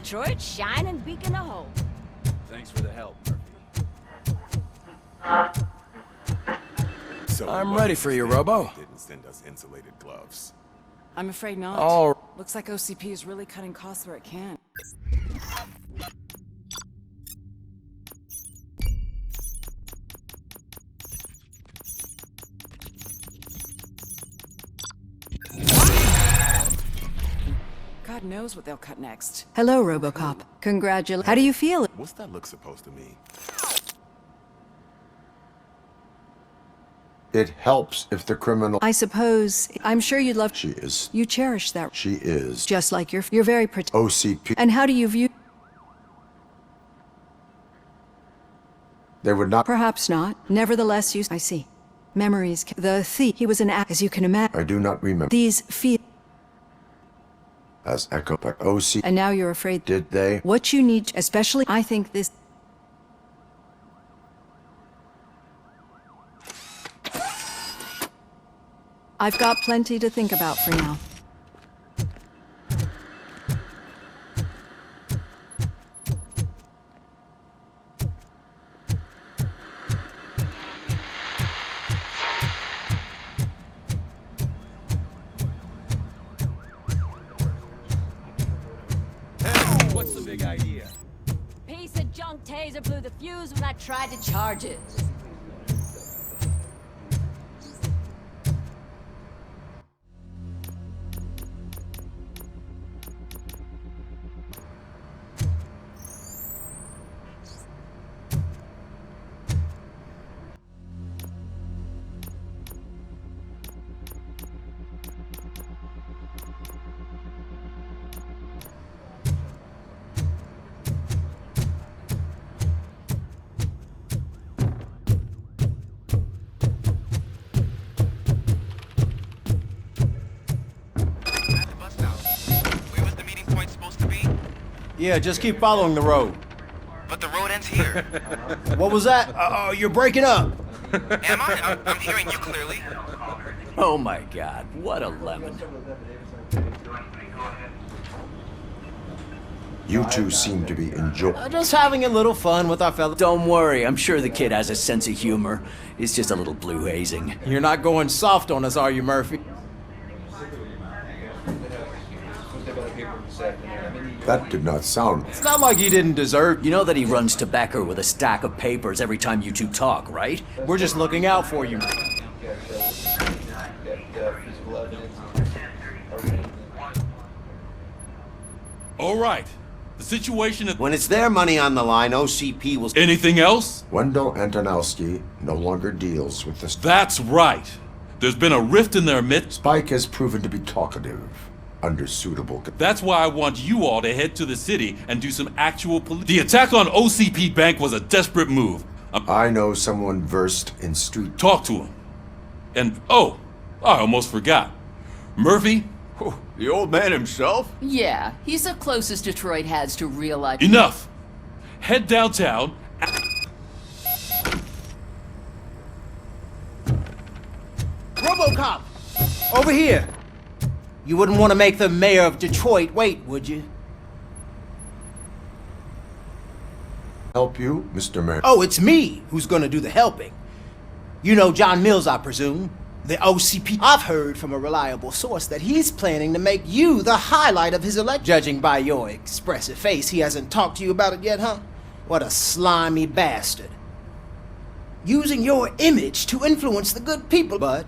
Detroit's shining beacon of hope. Thanks for the help, Murphy. So I'm ready for you, Robo. Didn't send us insulated gloves. I'm afraid not. Oh. Looks like OCP is really cutting costs where it can. God knows what they'll cut next. Hello, Robocop. Congratulations. How do you feel? What's that look supposed to mean? It helps if the criminal... I suppose. I'm sure you'd love... She is. You cherish that. She is. Just like you're very OCP. And how do you view... They would not... Perhaps not. Nevertheless, you... I see. Memories... The thief. He was an act, as you can imagine. I do not remember. These feel... As echoed by OC... And now you're afraid... Did they? What you need, especially... I think this... I've got plenty to think about for now. Hey, what's the big idea? Piece of junk taser blew the fuse when I tried to charge it. Yeah, just keep following the road. But the road ends here. What was that? Uh-oh, you're breaking up. Am I? I'm hearing you clearly. Oh my god, what a lemon. You two seem to be enjoying... Just having a little fun with our fellow... Don't worry, I'm sure the kid has a sense of humor. It's just a little blue hazing. You're not going soft on us, are you, Murphy? That did not sound... It's not like you didn't deserve... You know that he runs tobacco with a stack of papers every time you two talk, right? We're just looking out for you. All right. The situation is... When it's their money on the line, OCP will... Anything else? Wendell Antonowski no longer deals with this... That's right. There's been a rift in their midst. Spike has proven to be talkative under suitable... That's why I want you all to head to the city and do some actual police... The attack on OCP Bank was a desperate move. I know someone versed in street... Talk to him. And, oh, I almost forgot. Murphy? Oh, the old man himself? Yeah, he's the closest Detroit has to real life. Enough. Head downtown. Robocop! Over here! You wouldn't want to make the mayor of Detroit wait, would you? Help you, Mr. Mayor? Oh, it's me who's gonna do the helping. You know John Mills, I presume. The OCP. I've heard from a reliable source that he's planning to make you the highlight of his election. Judging by your expressive face, he hasn't talked to you about it yet, huh? What a slimy bastard. Using your image to influence the good people, but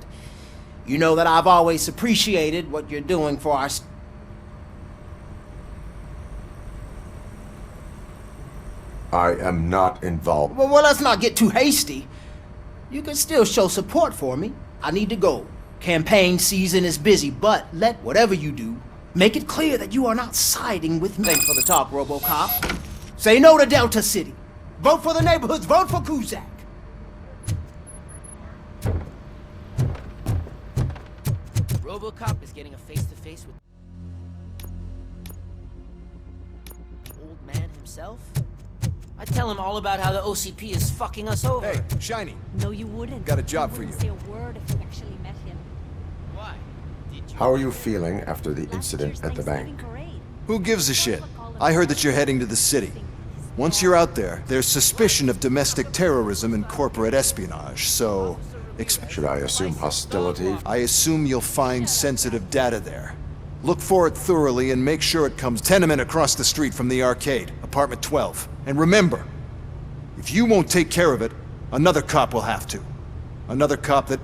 you know that I've always appreciated what you're doing for our... I am not involved. Well, let's not get too hasty. You can still show support for me. I need to go. Campaign season is busy, but let whatever you do, make it clear that you are not siding with me. Thanks for the talk, Robocop. Say no to Delta City. Vote for the neighborhoods. Vote for Kuzak. Robocop is getting a face-to-face with the old man himself. I tell him all about how the OCP is fucking us over. Hey, Shiny. No, you wouldn't. Got a job for you. Say a word if you actually met him. Why? Did you... How are you feeling after the incident at the bank? Who gives a shit? I heard that you're heading to the city. Once you're out there, there's suspicion of domestic terrorism and corporate espionage, so... Should I assume hostility? I assume you'll find sensitive data there. Look for it thoroughly and make sure it comes tenement across the street from the arcade, apartment 12. And remember, if you won't take care of it, another cop will have to. Another cop that...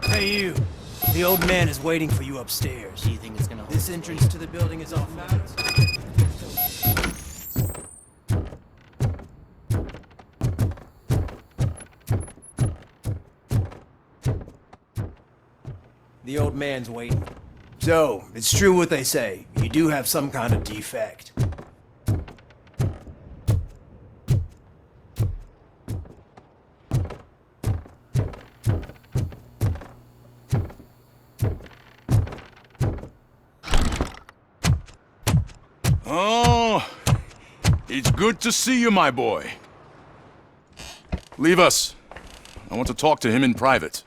Hey you, the old man is waiting for you upstairs. Do you think it's gonna hold? This entrance to the building is off limits. The old man's waiting. So, it's true what they say. You do have some kind of defect. Oh, it's good to see you, my boy. Leave us. I want to talk to him in private.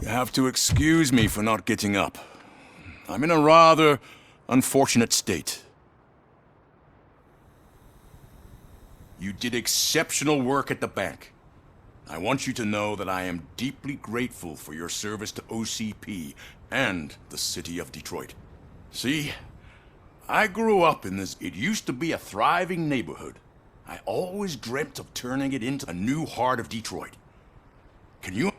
You have to excuse me for not getting up. I'm in a rather unfortunate state. You did exceptional work at the bank. I want you to know that I am deeply grateful for your service to OCP and the city of Detroit. See, I grew up in this. It used to be a thriving neighborhood. I always dreamt of turning it into a new heart of Detroit. Can you?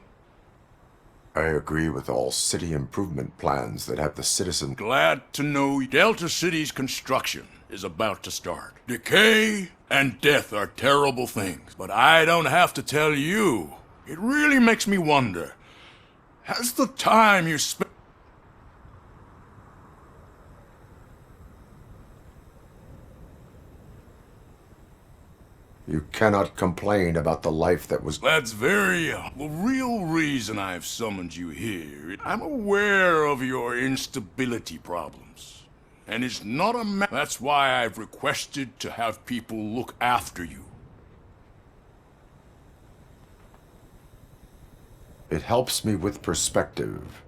I agree with all city improvement plans that have the citizen... Glad to know Delta City's construction is about to start. Decay and death are terrible things, but I don't have to tell you. It really makes me wonder, has the time you spent... You cannot complain about the life that was... That's the real reason I've summoned you here. I'm aware of your instability problems. And it's not that's why I've requested to have people look after you. It helps me with perspective.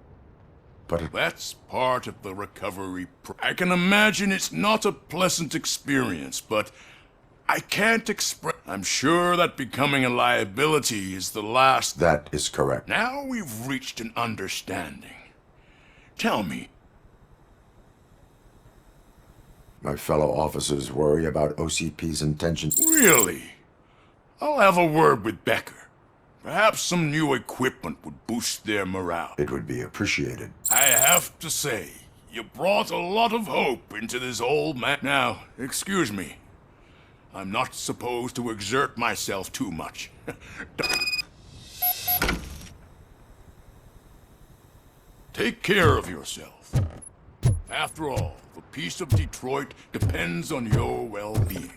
But that's part of the recovery. I can imagine it's not a pleasant experience, but I can't express... I'm sure that becoming a liability is the last... That is correct. Now we've reached an understanding. Tell me. My fellow officers worry about OCP's intentions. Really? I'll have a word with Becker. Perhaps some new equipment would boost their morale. It would be appreciated. I have to say, you brought a lot of hope into this old man. Now, excuse me. I'm not supposed to exert myself too much. Take care of yourself. After all, the peace of Detroit depends on your well-being.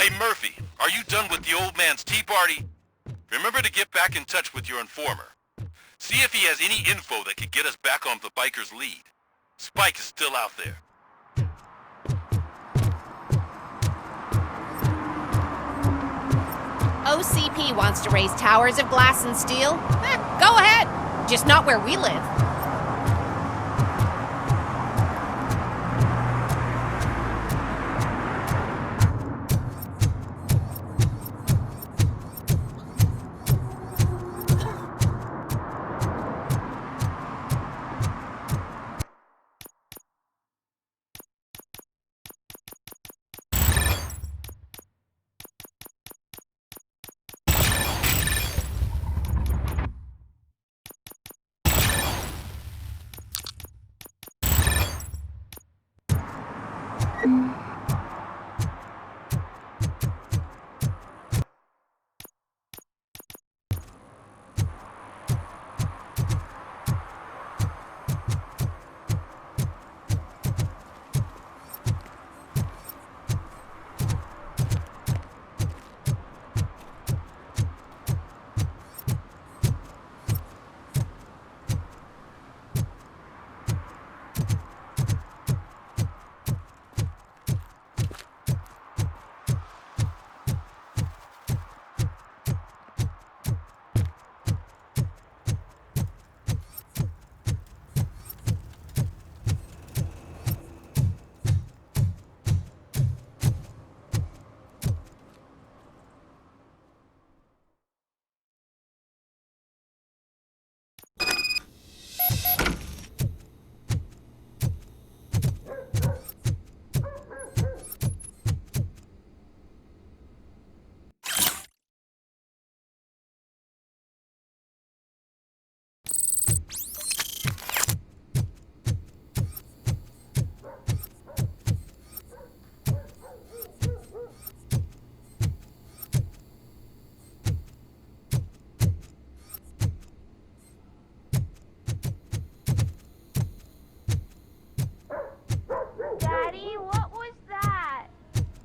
Hey Murphy, are you done with the old man's tea party? Remember to get back in touch with your informer. See if he has any info that could get us back on the biker's lead. Spike is still out there. OCP wants to raise towers of glass and steel? Go ahead. Just not where we live.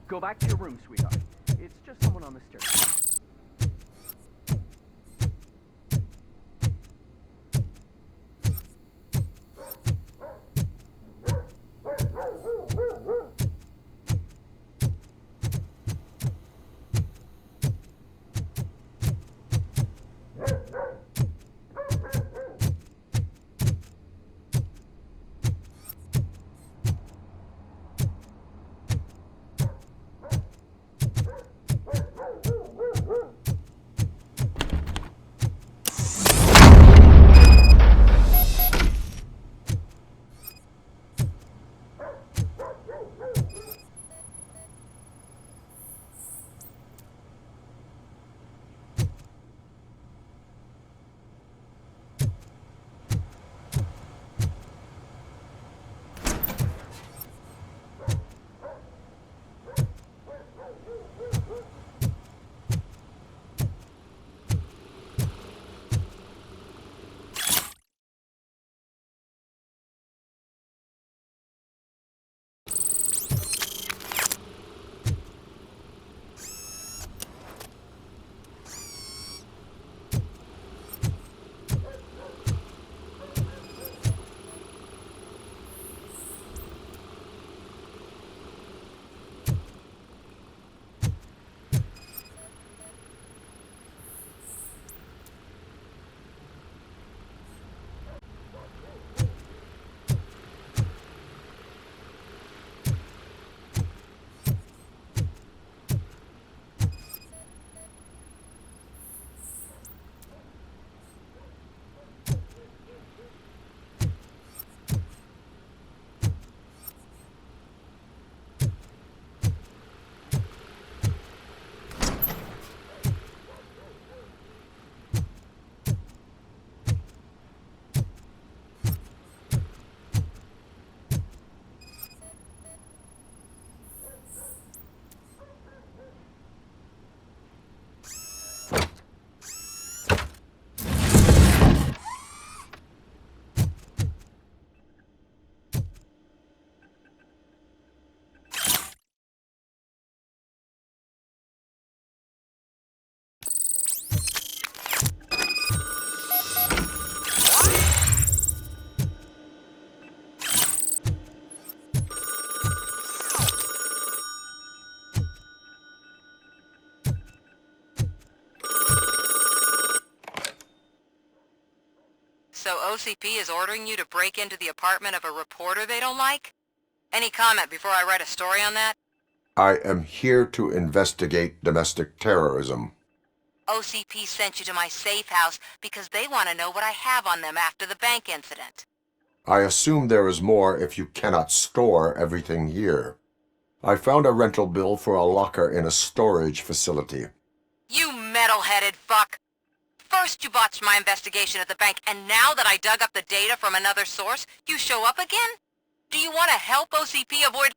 Go back to your room, sweetheart. It's just someone on the stairs. So OCP is ordering you to break into the apartment of a reporter they don't like? Any comment before I write a story on that? I am here to investigate domestic terrorism. OCP sent you to my safe house because they want to know what I have on them after the bank incident. I assume there is more if you cannot store everything here. I found a rental bill for a locker in a storage facility. You metal-headed fuck! First you botched my investigation at the bank, and now that I dug up the data from another source, you show up again? Do you want to help OCP avoid...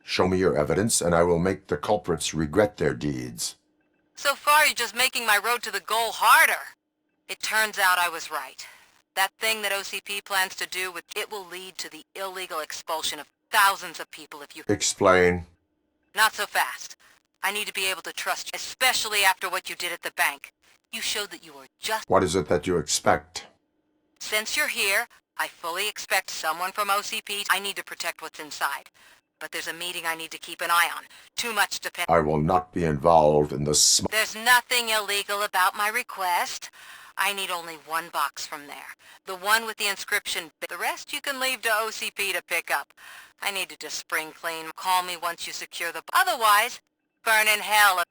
Show me your evidence, and I will make the culprits regret their deeds. So far, you're just making my road to the goal harder. It turns out I was right. That thing that OCP plans to do, it will lead to the illegal expulsion of thousands of people if you... Explain. Not so fast. I need to be able to trust you, especially after what you did at the bank. You showed that you were just... What is it that you expect? Since you're here, I fully expect someone from OCP. I need to protect what's inside. But there's a meeting I need to keep an eye on. Too much depends... I will not be involved in the There's nothing illegal about my request. I need only one box from there. The one with the inscription. The rest you can leave to OCP to pick up. I need to just spring clean. Call me once you secure the... Otherwise, burn in hell.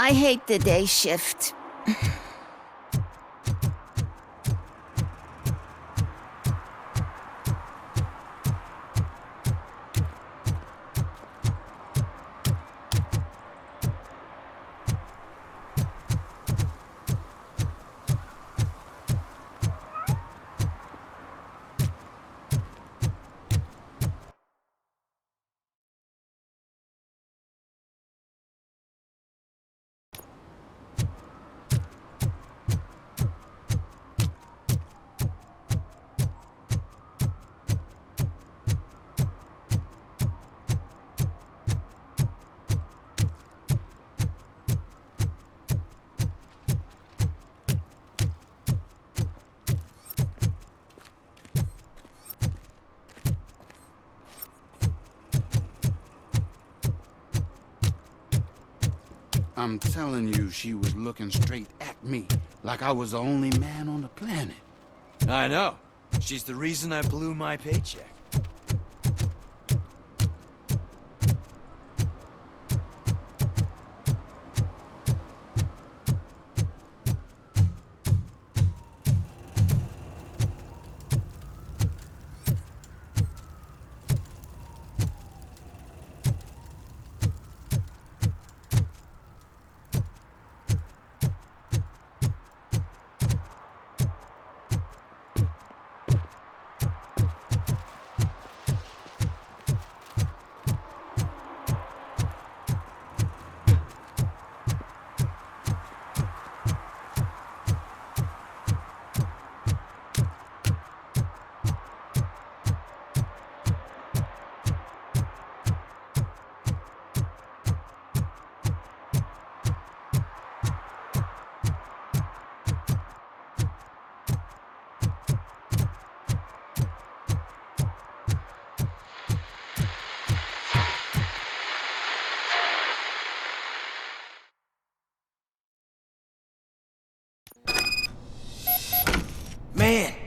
I hate the day shift. I'm telling you, she was looking straight at me, like I was the only man on the planet. I know. She's the reason I blew my paycheck.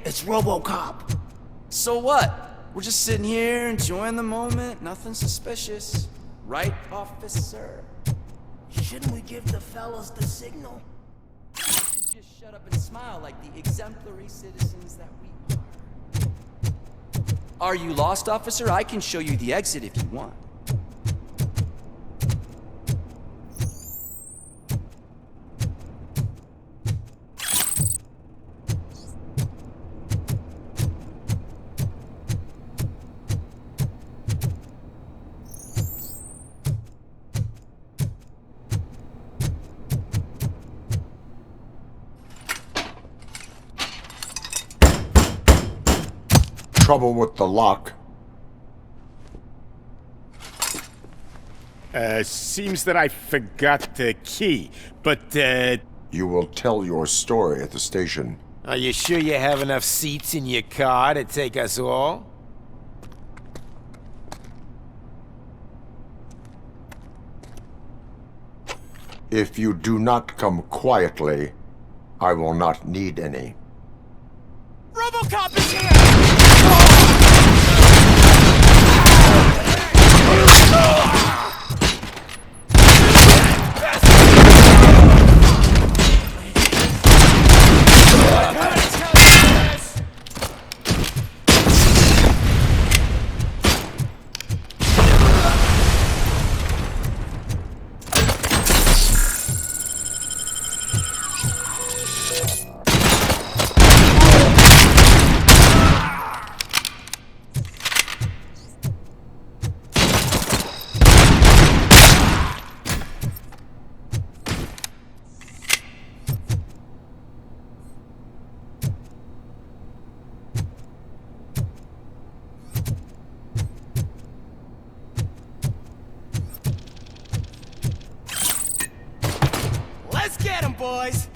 It's Robocop. So what? We're just sitting here enjoying the moment. Nothing suspicious. Right, officer? Shouldn't we give the fellas the signal? We should just shut up and smile like the exemplary citizens that we are. Are you lost, officer? I can show you the exit if you want. Trouble with the lock. Seems that I forgot the key, but, You will tell your story at the station. Are you sure you have enough seats in your car to take us all? If you do not come quietly, I will not need any. Robocop is here! Let's get him, boys!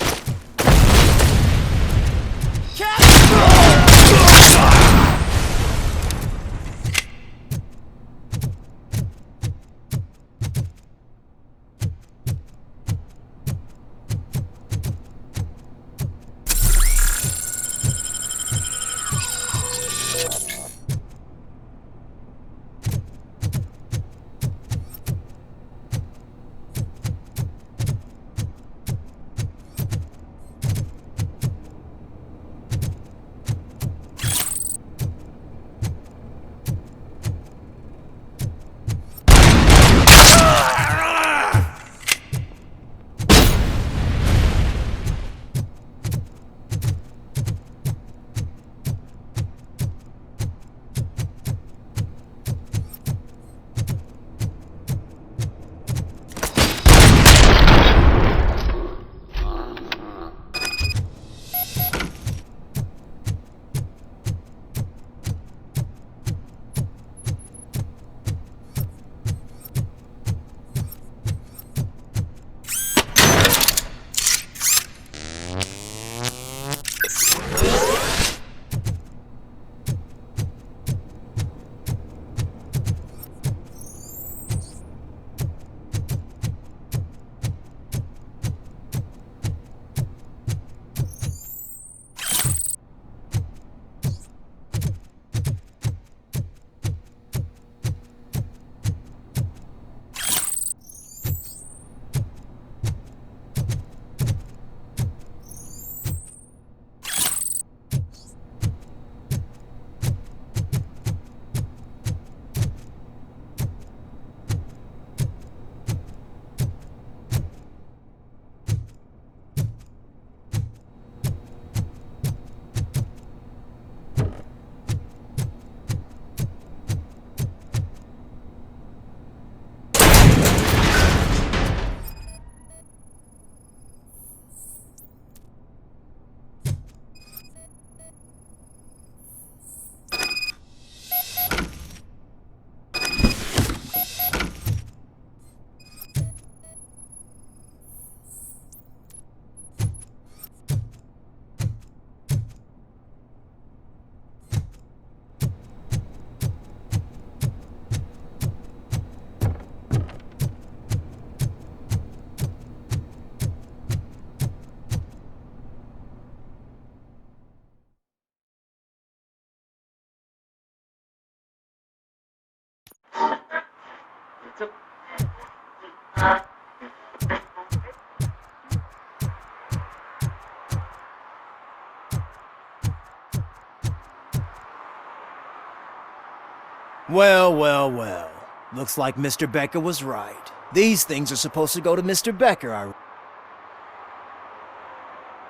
Well, well, well. Looks like Mr. Becker was right. These things are supposed to go to Mr. Becker.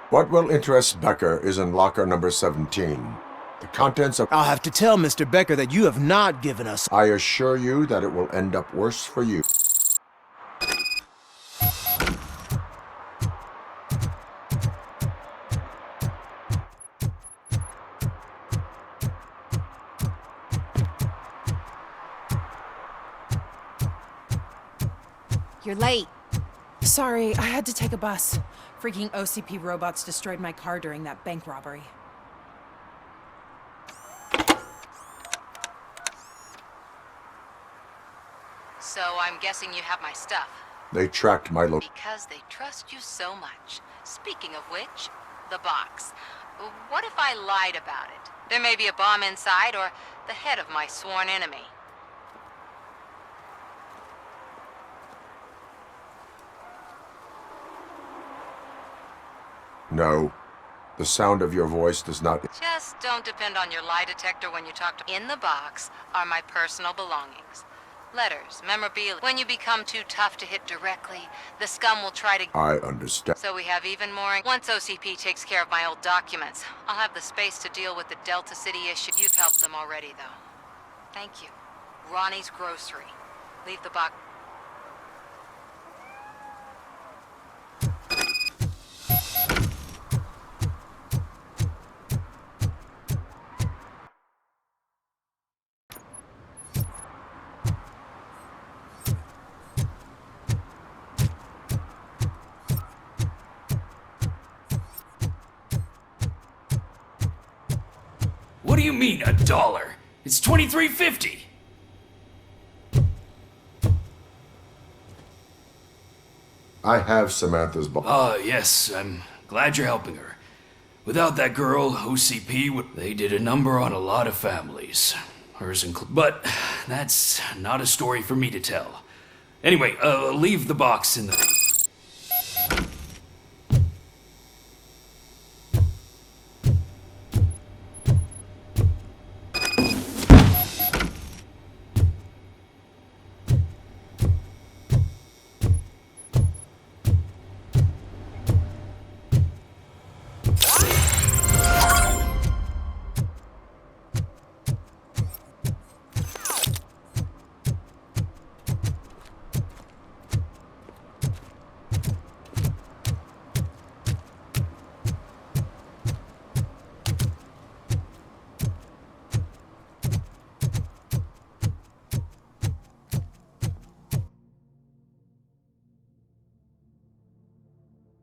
What will interest Becker is in locker number 17. The contents of... I'll have to tell Mr. Becker that you have not given us... I assure you that it will end up worse for you. You're late. Sorry, I had to take a bus. Freaking OCP robots destroyed my car during that bank robbery. So I'm guessing you have my stuff. They tracked my Because they trust you so much. Speaking of which, the box. What if I lied about it? There may be a bomb inside or the head of my sworn enemy. No. The sound of your voice does not... Just don't depend on your lie detector when you talk to... In the box are my personal belongings. Letters, memorabilia. When you become too tough to hit directly, the scum will try to... I understand. So we have even more... Once OCP takes care of my old documents, I'll have the space to deal with the Delta City issue. You've helped them already, though. Thank you. Ronnie's Grocery. Leave the box... What do you mean, $1? It's $23.50. I have Samantha's box. Yes, I'm glad you're helping her. Without that girl, OCP would... They did a number on a lot of families. Hers included. But that's not a story for me to tell. Anyway, leave the box in the...